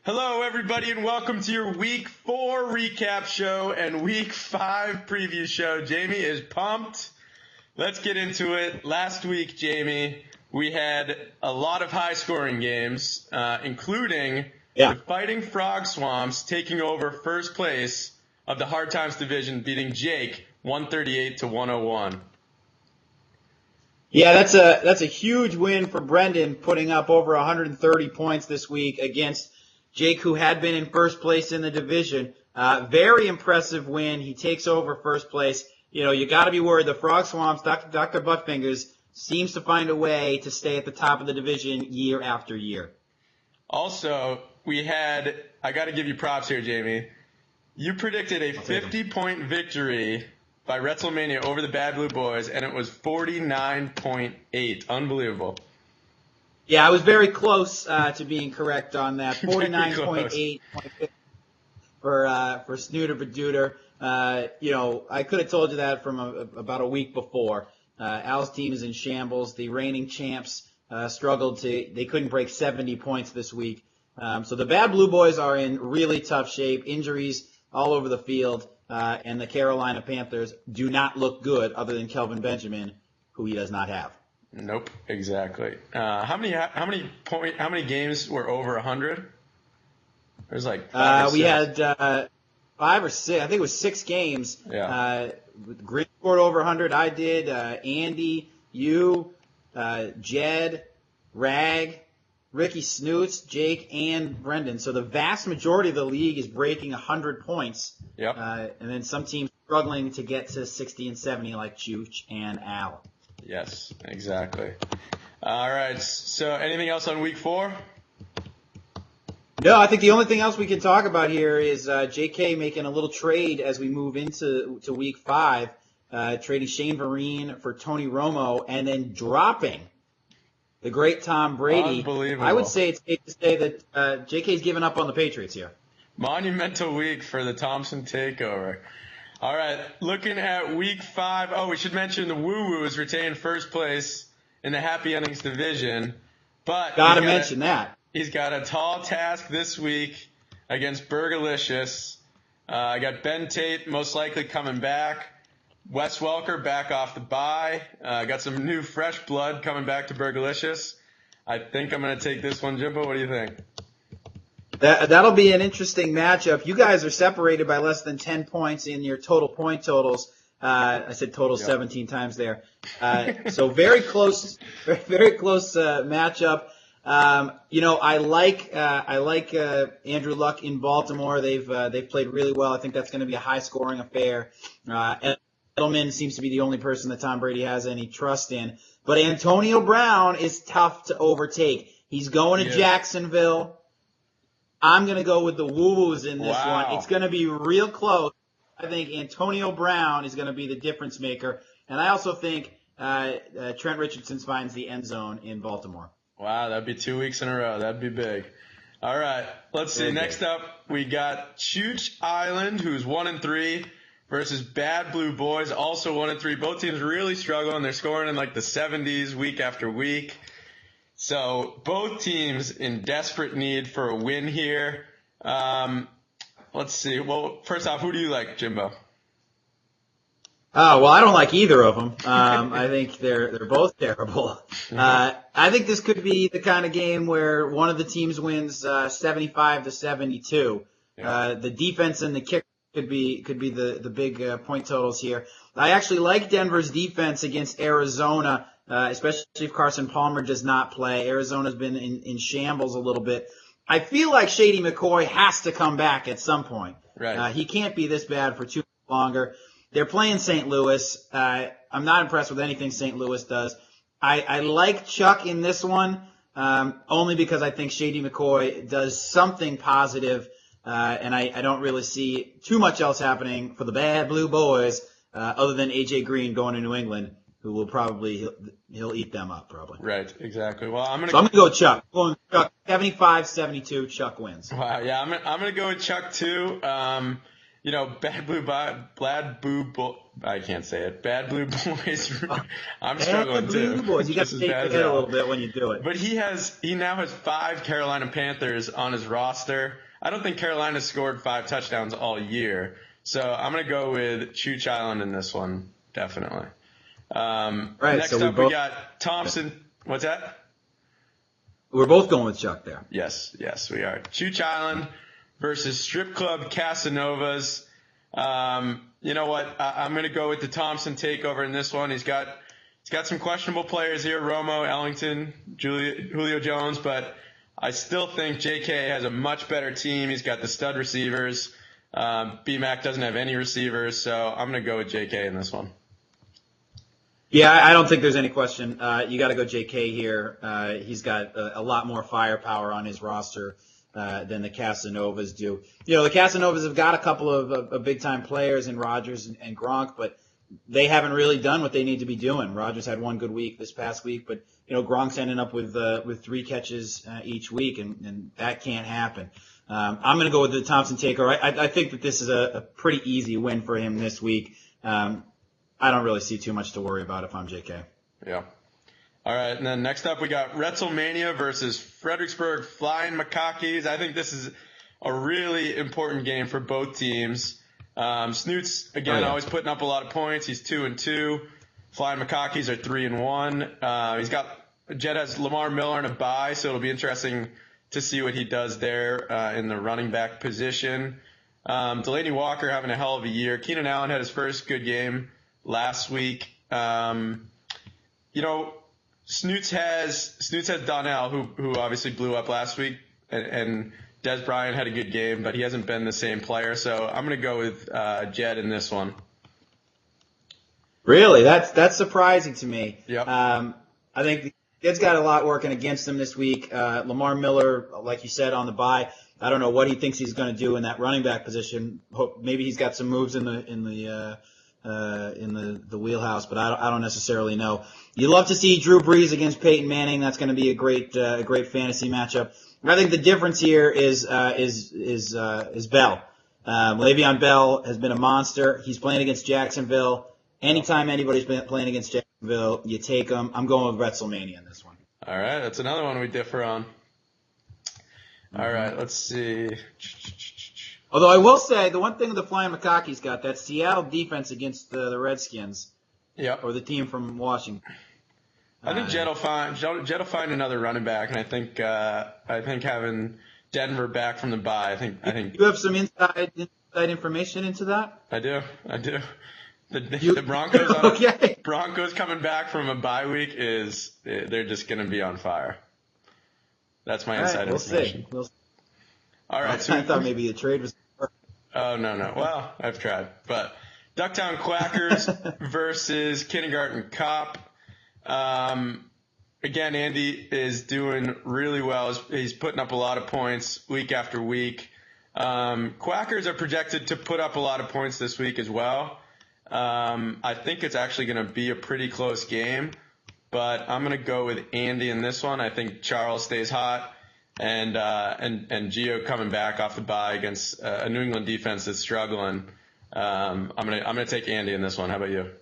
Hello, everybody, and welcome to your Week 4 recap show and Week 5 preview show. Jamie is pumped. Let's get into it. Last week, Jamie, we had a lot of high-scoring games, including the Fighting Frog Swamps taking over first place of the Hard Times division, beating Jake 138-101. Yeah, that's a huge win for Brendan, putting up over 130 points this week against Jake, who had been in first place in the division. Very impressive win. He takes over first place. You know, you got to be worried. The Frog Swamps, Dr. Buttfingers, seems to find a way to stay at the top of the division year after year. Also, I got to give you props here, Jamie. You predicted a 50-point victory by WrestleMania over the Bad Blue Boys, and it was 49.8. Unbelievable. Yeah, I was very close to being correct on that. 49.8 for Snooter Badooter. I could have told you that from about a week before. Al's team is in shambles. The reigning champs they couldn't break 70 points this week. So the Bad Blue Boys are in really tough shape. Injuries all over the field. And the Carolina Panthers do not look good other than Kelvin Benjamin, who he does not have. Nope, exactly. How many games were over 100? There's like 5 or 6. We had 5 or 6. I think it was 6 games. Yeah. Green scored over 100. I did. Andy, you, Jed, Rag, Ricky Snoots, Jake, and Brendan. So the vast majority of the league is breaking 100 points. Yep. And then some teams struggling to get to 60 and 70 like Chooch and Al. Yes, exactly. All right. So anything else on Week 4? No, I think the only thing else we can talk about here is JK making a little trade as we move into Week 5, trading Shane Vereen for Tony Romo and then dropping the great Tom Brady. Unbelievable. I would say it's safe to say that JK's given up on the Patriots here. Monumental week for the Thompson takeover. All right, looking at Week 5. Oh, we should mention the Woo Woos retained first place in the Happy Endings division. But Gotta mention that. He's got a tall task this week against Burgalicious. I got Ben Tate most likely coming back. Wes Welker back off the bye. Got some new fresh blood coming back to Burgalicious. I think I'm going to take this one, Jimbo. What do you think? That'll be an interesting matchup. You guys are separated by less than 10 points in your total point totals. I said total 17 times there. So very close matchup. I like Andrew Luck in Baltimore. They've played really well. I think that's going to be a high scoring affair. Edelman seems to be the only person that Tom Brady has any trust in. But Antonio Brown is tough to overtake. He's going to Jacksonville. I'm going to go with the Woo-Woos in this one. It's going to be real close. I think Antonio Brown is going to be the difference maker. And I also think Trent Richardson finds the end zone in Baltimore. Wow, that'd be 2 weeks in a row. That'd be big. All right, let's see. Next up, we got Chooch Island, who's 1-3, versus Bad Blue Boys, also 1-3. Both teams really struggling. They're scoring in like the 70s week after week. So both teams in desperate need for a win here. Let's see. Well, first off, who do you like, Jimbo? Oh, well, I don't like either of them. I think they're both terrible. I think this could be the kind of game where one of the teams wins 75-72. Yeah. The defense and the kick could be the big point totals here. I actually like Denver's defense against Arizona, especially if Carson Palmer does not play. Arizona's been in shambles a little bit. I feel like Shady McCoy has to come back at some point. Right. He can't be this bad for too longer. They're playing St. Louis. I'm not impressed with anything St. Louis does. I like Chuck in this one, only because I think Shady McCoy does something positive, and I don't really see too much else happening for the Bad Blue Boys, other than A.J. Green going to New England, who will he'll eat them up probably. Right, exactly. Well, I'm gonna go with Chuck. I'm going Chuck 75-72. Chuck wins. Wow, yeah, I'm gonna go with Chuck too. I can't say it. Bad Blue Boys. I'm Bad struggling Blue too. Boys. You got Just to as shake bad your as head a Al. little bit when you do it. But he now has 5 Carolina Panthers on his roster. I don't think Carolina scored 5 touchdowns all year. So I'm going to go with Chooch Island in this one, definitely. Right, Next so up, we got Thompson. What's that? We're both going with Chuck there. Yes, we are. Chooch Island versus Strip Club Casanovas. You know what? I'm going to go with the Thompson takeover in this one. He's got some questionable players here: Romo, Ellington, Julio Jones, but I still think JK has a much better team. He's got the stud receivers. BMAC doesn't have any receivers, so I'm going to go with JK in this one. Yeah, I don't think there's any question. You got to go JK here. He's got a lot more firepower on his roster than the Casanovas do. The Casanovas have got a couple of big-time players in Rodgers and Gronk, but they haven't really done what they need to be doing. Rodgers had one good week this past week, but Gronk's ending up with 3 catches each week, and that can't happen. I'm going to go with the Thompson takeover. I think that this is a pretty easy win for him this week. I don't really see too much to worry about if I'm JK. Yeah. All right, and then next up we got Retzelmania versus Fredericksburg Flying Macacos. I think this is a really important game for both teams. Snoots, again, always putting up a lot of points. He's 2-2. Flying Macacos are 3-1. Jet has Lamar Miller in a bye, so it'll be interesting to see what he does there in the running back position. Delaney Walker having a hell of a year. Keenan Allen had his first good game last week. Snoots has Donnell, who obviously blew up last week, and Des Bryant had a good game, but he hasn't been the same player. So I'm going to go with Jed in this one. Really, that's surprising to me. Yep. I think Jed's got a lot working against him this week. Lamar Miller, like you said, on the bye. I don't know what he thinks he's going to do in that running back position. Maybe he's got some moves in the wheelhouse, but I don't necessarily know. You love to see Drew Brees against Peyton Manning. That's going to be a great fantasy matchup. I think the difference here is Bell. Le'Veon Bell has been a monster. He's playing against Jacksonville. Anytime anybody's been playing against Jacksonville, you take them. I'm going with Retzelmania in this one. All right, that's another one we differ on. All right, let's see. Although I will say, the one thing the Flying Macacos got, that Seattle defense against the Redskins, or the team from Washington. I think Jed will find another running back, and I think having Denver back from the bye, I think you have some inside information into that. I do. The Broncos okay. Broncos coming back from a bye week they're just going to be on fire. That's my inside information. We'll see. All right. So I thought maybe the trade was. Oh, no. Well, I've tried. But Ducktown Quackers versus Kindergarten Cop. Again, Andy is doing really well. He's putting up a lot of points week after week. Quackers are projected to put up a lot of points this week as well. I think it's actually going to be a pretty close game, but I'm going to go with Andy in this one. I think Charles stays hot. And Gio coming back off the bye against a New England defense that's struggling. I'm gonna take Andy in this one. How about you?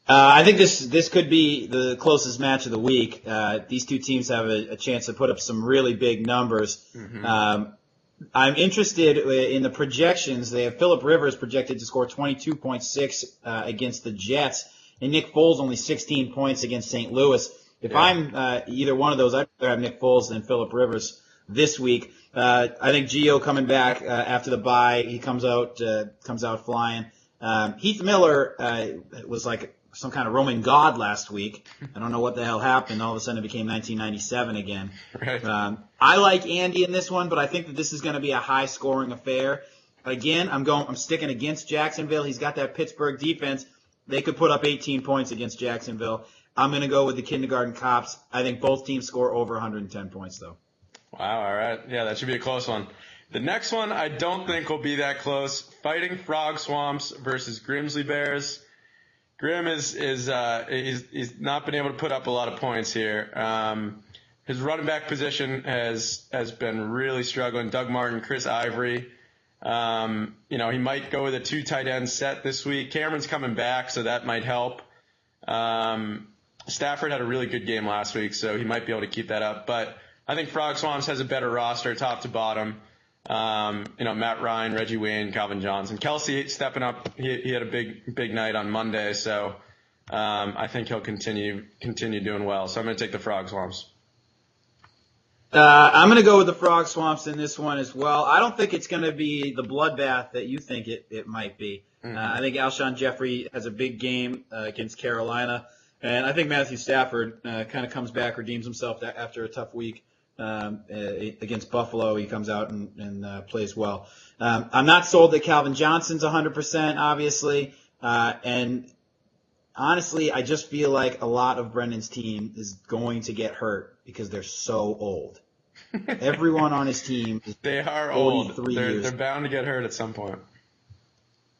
I think this could be the closest match of the week. These two teams have a chance to put up some really big numbers. Mm-hmm. I'm interested in the projections. They have Phillip Rivers projected to score 22.6 against the Jets, and Nick Foles only 16 points against St. Louis. If I'm either one of those, I'd rather have Nick Foles than Phillip Rivers this week. I think Gio coming back after the bye, he comes out flying. Heath Miller was like some kind of Roman god last week. I don't know what the hell happened. All of a sudden it became 1997 again. Right. I like Andy in this one, but I think that this is going to be a high-scoring affair. Again, I'm sticking against Jacksonville. He's got that Pittsburgh defense. They could put up 18 points against Jacksonville. I'm going to go with the Kindergarten Cops. I think both teams score over 110 points, though. Wow, all right. Yeah, that should be a close one. The next one I don't think will be that close. Fighting Frog Swamps versus Grimsley Bears. Grim he's not been able to put up a lot of points here. His running back position has been really struggling. Doug Martin, Chris Ivory. He might go with a 2 tight end set this week. Cameron's coming back, so that might help. Stafford had a really good game last week, so he might be able to keep that up. But I think Frog Swamps has a better roster top to bottom. Matt Ryan, Reggie Wayne, Calvin Johnson. Kelsey stepping up. He had a big night on Monday, so I think he'll continue doing well. So I'm going to take the Frog Swamps. I'm going to go with the Frog Swamps in this one as well. I don't think it's going to be the bloodbath that you think it might be. Mm-hmm. I think Alshon Jeffrey has a big game against Carolina, and I think Matthew Stafford kind of comes back, redeems himself after a tough week against Buffalo. He comes out and plays well. I'm not sold that Calvin Johnson's 100%, obviously, and honestly, I just feel like a lot of Brendan's team is going to get hurt because they're so old. Everyone on his team is they are old. Years. They're bound to get hurt at some point.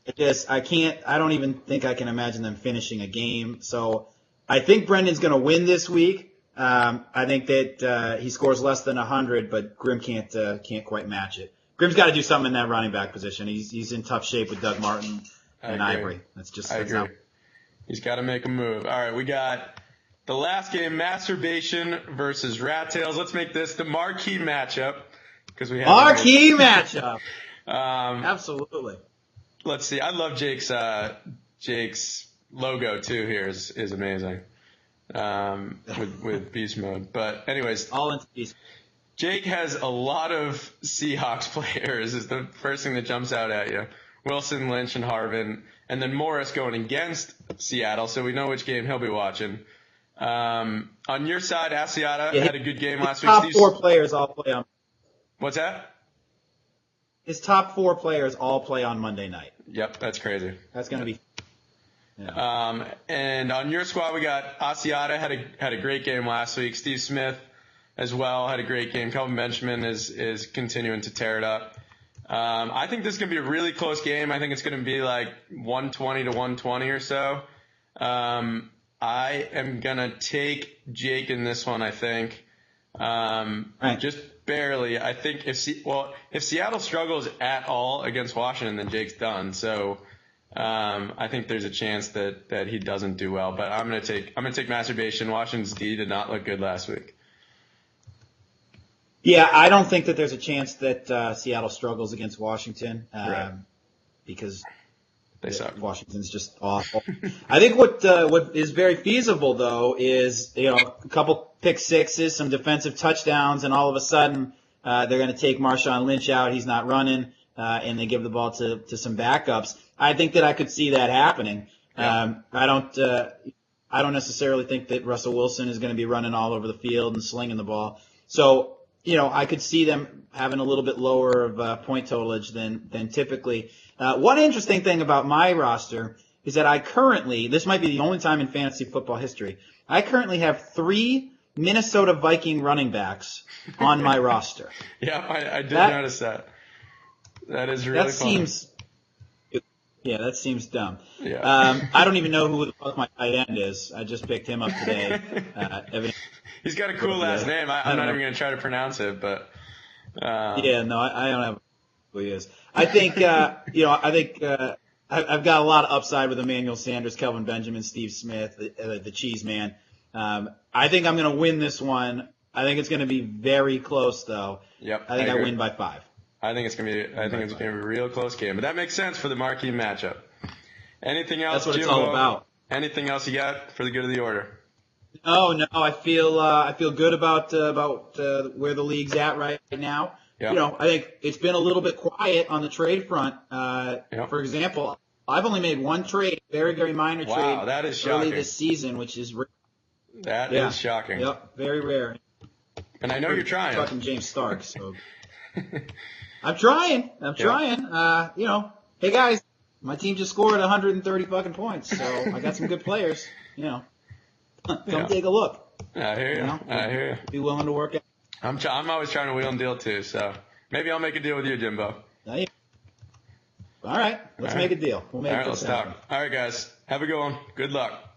I don't even think I can imagine them finishing a game. So I think Brendan's going to win this week. I think that he scores less than 100, but Grim can't quite match it. Grim's got to do something in that running back position. He's in tough shape with Doug Martin and Ivory. I agree. He's got to make a move. All right, we got the last game, Masturbation versus Rat Tails. Let's make this the marquee matchup because we have matchup. Absolutely. Let's see. I love Jake's logo too. Here is amazing with Beast Mode. But anyways, all into Beast. Jake has a lot of Seahawks players. Is the first thing that jumps out at you. Wilson, Lynch, and Harvin. And then Morris going against Seattle, so we know which game he'll be watching. On your side, Asiata had a good game last week. Top 4 players all play on. What's that? His top 4 players all play on Monday night. Yep, that's crazy. That's going to be. Yeah. And on your squad, we got Asiata had a great game last week. Steve Smith as well had a great game. Kelvin Benjamin is continuing to tear it up. I think this is going to be a really close game. I think it's going to be like 120 to 120 or so. I am going to take Jake in this one, I think. Right. Just barely. I think if Seattle struggles at all against Washington, then Jake's done. So I think there's a chance that he doesn't do well. But I'm going to take Masturbation. Washington's D did not look good last week. Yeah, I don't think that there's a chance that Seattle struggles against Washington because they suck. Washington's just awful. I think what is very feasible though is a couple pick sixes, some defensive touchdowns, and all of a sudden they're going to take Marshawn Lynch out. He's not running, and they give the ball to some backups. I think that I could see that happening. Yeah. I don't necessarily think that Russell Wilson is going to be running all over the field and slinging the ball. So. I could see them having a little bit lower of point totalage than typically. One interesting thing about my roster is that this might be the only time in fantasy football history, I currently have 3 Minnesota Viking running backs on my roster. Yeah, I did notice that. That is really funny. That seems dumb. Yeah. I don't even know who the fuck my tight end is. I just picked him up today. He's got a cool last name. I'm not even going to try to pronounce it, but. I don't have who he is. I think, I've got a lot of upside with Emmanuel Sanders, Kelvin Benjamin, Steve Smith, the cheese man. I think I'm going to win this one. I think it's going to be very close, though. Yep. I think I win by 5. I think it's going to be a real close game, but that makes sense for the marquee matchup. Anything else? That's what Jimbo? it's all about. Anything else you got for the good of the order? Oh no, I feel good about where the league's at right now. Yep. I think it's been a little bit quiet on the trade front. For example, I've only made one trade, very very minor trade. Wow, that is shocking. Early this season, which is that is shocking. Yep, very rare. And I know you're trying. Fucking James Stark. So I'm trying. Hey guys, my team just scored 130 fucking points, so I got some good players. Come take a look. I hear you. I hear you. Be willing to work out. I'm always trying to wheel and deal too, so maybe I'll make a deal with you, Jimbo. All right, let's make a deal. We'll make All right, let's talk. All right, guys, have a good one. Good luck.